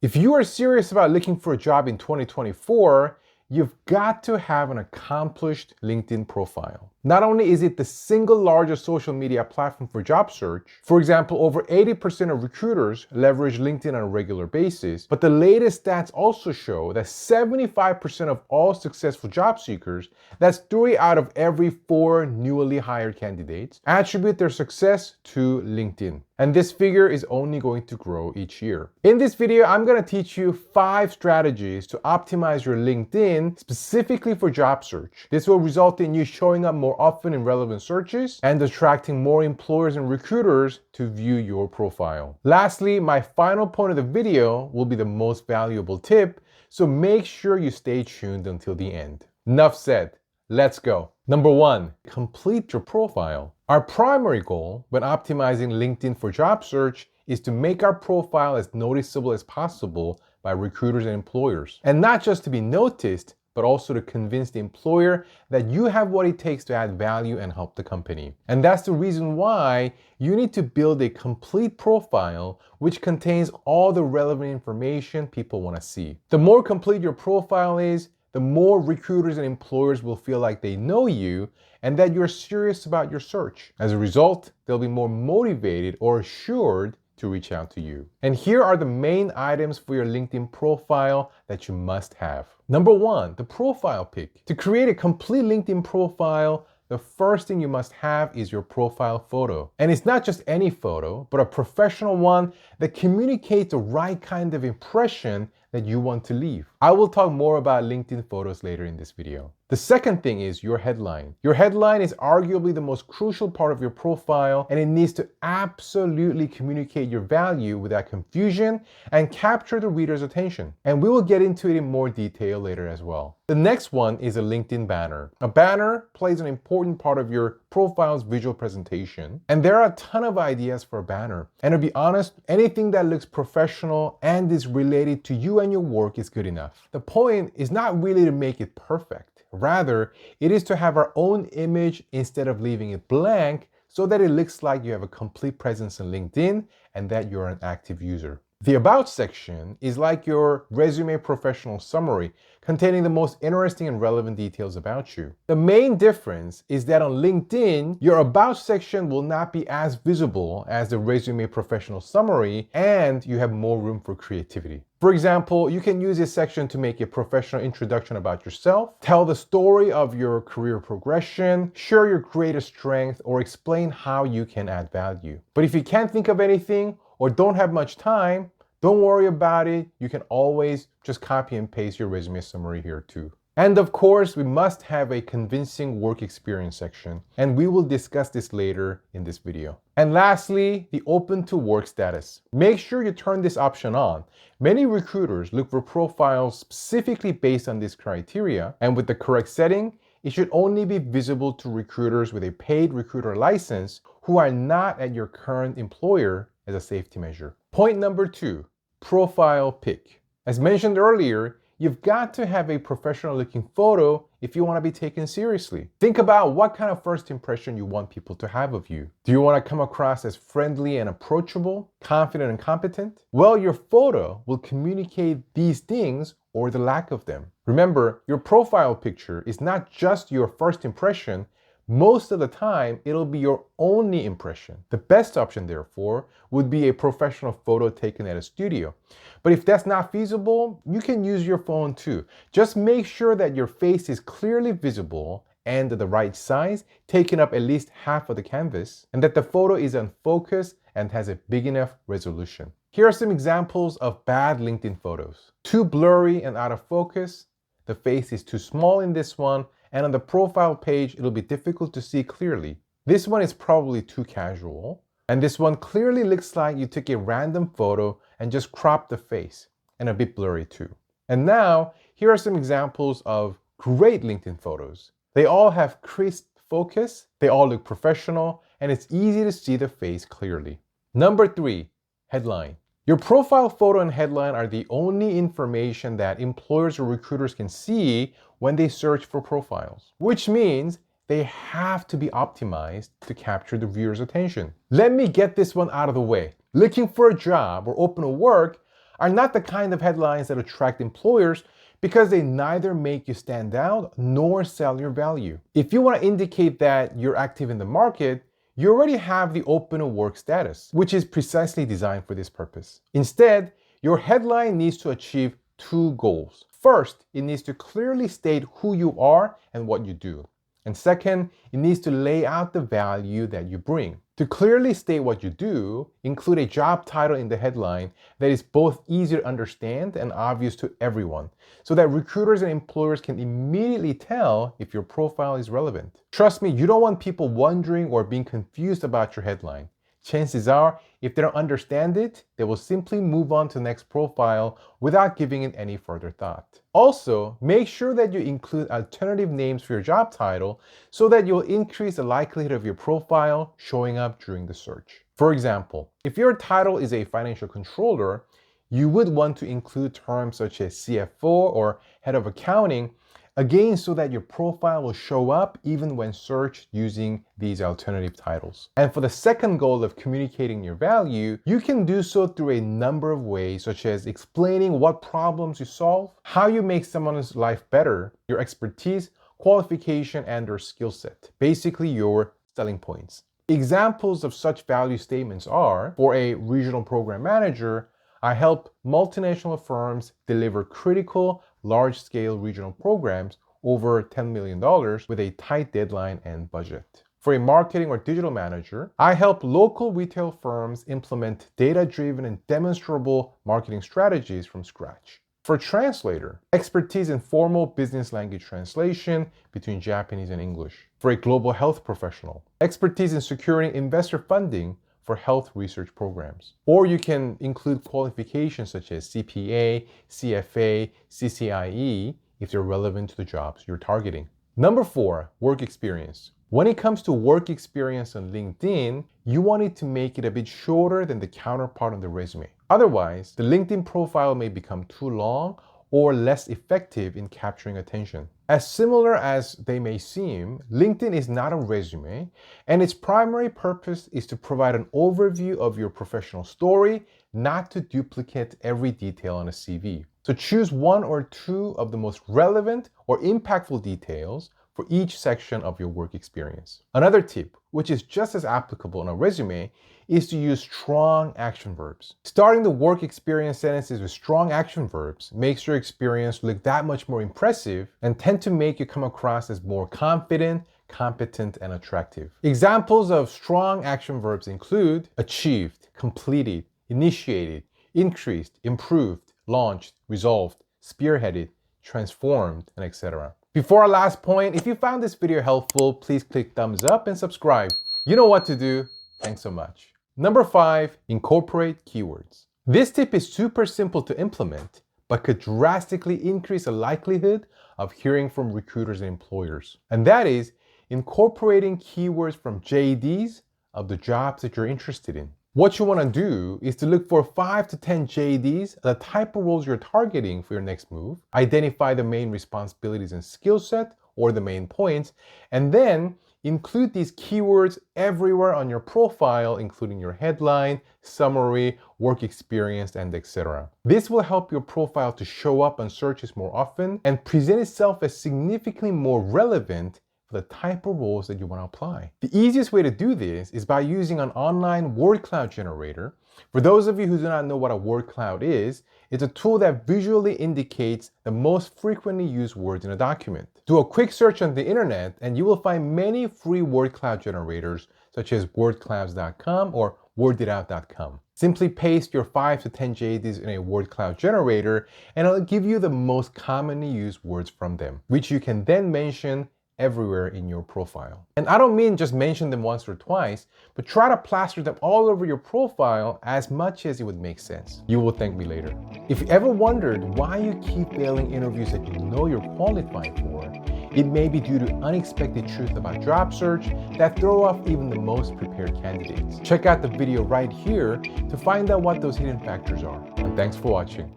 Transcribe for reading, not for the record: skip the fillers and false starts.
If you are serious about looking for a job in 2024, you've got to have an accomplished LinkedIn profile. Not only is it the single largest social media platform for job search, for example, over 80% of recruiters leverage LinkedIn on a regular basis, but the latest stats also show that 75% of all successful job seekers, that's 3 out of every 4 newly hired candidates, attribute their success to LinkedIn. And this figure is only going to grow each year. In this video, I'm going to teach you 5 strategies to optimize your LinkedIn specifically for job search. This will result in you showing up more often in relevant searches and attracting more employers and recruiters to view your profile. Lastly, my final point of the video will be the most valuable tip, so make sure you stay tuned until the end. Enough said. Let's go. Number 1, complete your profile. Our primary goal when optimizing LinkedIn for job search is to make our profile as noticeable as possible by recruiters and employers. And not just to be noticed, but also to convince the employer that you have what it takes to add value and help the company. And that's the reason why you need to build a complete profile which contains all the relevant information people want to see. The more complete your profile is, the more recruiters and employers will feel like they know you and that you're serious about your search. As a result, they'll be more motivated or assured to reach out to you. And here are the main items for your LinkedIn profile that you must have. Number 1, the profile pic. To create a complete LinkedIn profile, the first thing you must have is your profile photo. And it's not just any photo, but a professional one that communicates the right kind of impression that you want to leave. I will talk more about LinkedIn photos later in this video. The second thing is your headline. Your headline is arguably the most crucial part of your profile, and it needs to absolutely communicate your value without confusion and capture the reader's attention. And we will get into it in more detail later as well. The next one is a LinkedIn banner. A banner plays an important part of your profile's visual presentation, and there are a ton of ideas for a banner. And to be honest, anything that looks professional and is related to you and your work is good enough. The point is not really to make it perfect. Rather, it is to have our own image instead of leaving it blank so that it looks like you have a complete presence on LinkedIn and that you're an active user. The About section is like your resume professional summary, containing the most interesting and relevant details about you. The main difference is that on LinkedIn, your About section will not be as visible as the resume professional summary, and you have more room for creativity. For example, you can use this section to make a professional introduction about yourself, tell the story of your career progression, share your greatest strength, or explain how you can add value. But if you can't think of anything or don't have much time, don't worry about it. You can always just copy and paste your resume summary here too. And of course, we must have a convincing work experience section, and we will discuss this later in this video. And lastly, the open to work status. Make sure you turn this option on. Many recruiters look for profiles specifically based on this criteria, and with the correct setting, it should only be visible to recruiters with a paid recruiter license who are not at your current employer as a safety measure. Point number 2, profile pic. As mentioned earlier, you've got to have a professional looking photo if you want to be taken seriously. Think about what kind of first impression you want people to have of you. Do you want to come across as friendly and approachable, confident and competent? Well, your photo will communicate these things or the lack of them. Remember, your profile picture is not just your first impression. Most of the time, it'll be your only impression. The best option, therefore, would be a professional photo taken at a studio. But if that's not feasible, you can use your phone too. Just make sure that your face is clearly visible and the right size, taking up at least half of the canvas, and that the photo is on focus and has a big enough resolution. Here are some examples of bad LinkedIn photos. Too blurry and out of focus. The face is too small in this one, and on the profile page, it'll be difficult to see clearly. This one is probably too casual, and this one clearly looks like you took a random photo and just cropped the face, and a bit blurry too. And now, here are some examples of great LinkedIn photos. They all have crisp focus, they all look professional, and it's easy to see the face clearly. Number 3, headline. Your profile photo and headline are the only information that employers or recruiters can see when they search for profiles, which means they have to be optimized to capture the viewer's attention. Let me get this one out of the way. Looking for a job or open to work, are not the kind of headlines that attract employers because they neither make you stand out nor sell your value. If you want to indicate that you're active in the market, you already have the open to work status, which is precisely designed for this purpose. Instead, your headline needs to achieve two goals. First, it needs to clearly state who you are and what you do. And second, it needs to lay out the value that you bring. To clearly state what you do, include a job title in the headline that is both easy to understand and obvious to everyone, so that recruiters and employers can immediately tell if your profile is relevant. Trust me, you don't want people wondering or being confused about your headline. Chances are, if they don't understand it, they will simply move on to the next profile without giving it any further thought. Also, make sure that you include alternative names for your job title so that you'll increase the likelihood of your profile showing up during the search. For example, if your title is a financial controller, you would want to include terms such as CFO or head of accounting, again, so that your profile will show up even when searched using these alternative titles. And for the second goal of communicating your value, you can do so through a number of ways, such as explaining what problems you solve, how you make someone's life better, your expertise, qualification, and your skill set. Basically, your selling points. Examples of such value statements are, for a regional program manager, I help multinational firms deliver critical, large-scale regional programs over $10 million with a tight deadline and budget. For a marketing or digital manager, I help local retail firms implement data-driven and demonstrable marketing strategies from scratch. For a translator, expertise in formal business language translation between Japanese and English. For a global health professional, expertise in securing investor funding for health research programs. Or you can include qualifications such as CPA, CFA, CCIE if they're relevant to the jobs you're targeting. Number 4, work experience. When it comes to work experience on LinkedIn, you want it to make it a bit shorter than the counterpart on the resume. Otherwise, the LinkedIn profile may become too long or less effective in capturing attention. As similar as they may seem, LinkedIn is not a resume, and its primary purpose is to provide an overview of your professional story, not to duplicate every detail on a CV. So choose one or two of the most relevant or impactful details for each section of your work experience. Another tip, which is just as applicable on a resume, is to use strong action verbs. Starting the work experience sentences with strong action verbs makes your experience look that much more impressive and tend to make you come across as more confident, competent, and attractive. Examples of strong action verbs include achieved, completed, initiated, increased, improved, launched, resolved, spearheaded, transformed, and etc. Before our last point, if you found this video helpful, please click thumbs up and subscribe. You know what to do. Thanks so much. Number 5, incorporate keywords. This tip is super simple to implement, but could drastically increase the likelihood of hearing from recruiters and employers. And that is incorporating keywords from JDs of the jobs that you're interested in. What you want to do is to look for 5 to 10 JDs, the type of roles you're targeting for your next move, identify the main responsibilities and skill set or the main points, and then include these keywords everywhere on your profile, including your headline, summary, work experience, and etc. This will help your profile to show up on searches more often and present itself as significantly more relevant for the type of roles that you want to apply. The easiest way to do this is by using an online word cloud generator. For those of you who do not know what a word cloud is, it's a tool that visually indicates the most frequently used words in a document. Do a quick search on the internet and you will find many free word cloud generators such as wordclouds.com or worditout.com. Simply paste your 5 to 10 JDs in a word cloud generator and it'll give you the most commonly used words from them, which you can then mention everywhere in your profile. And I don't mean just mention them once or twice, but try to plaster them all over your profile as much as it would make sense. You will thank me later. If you ever wondered why you keep failing interviews that you know you're qualified for, it may be due to unexpected truths about job search that throw off even the most prepared candidates. Check out the video right here to find out what those hidden factors are. And thanks for watching.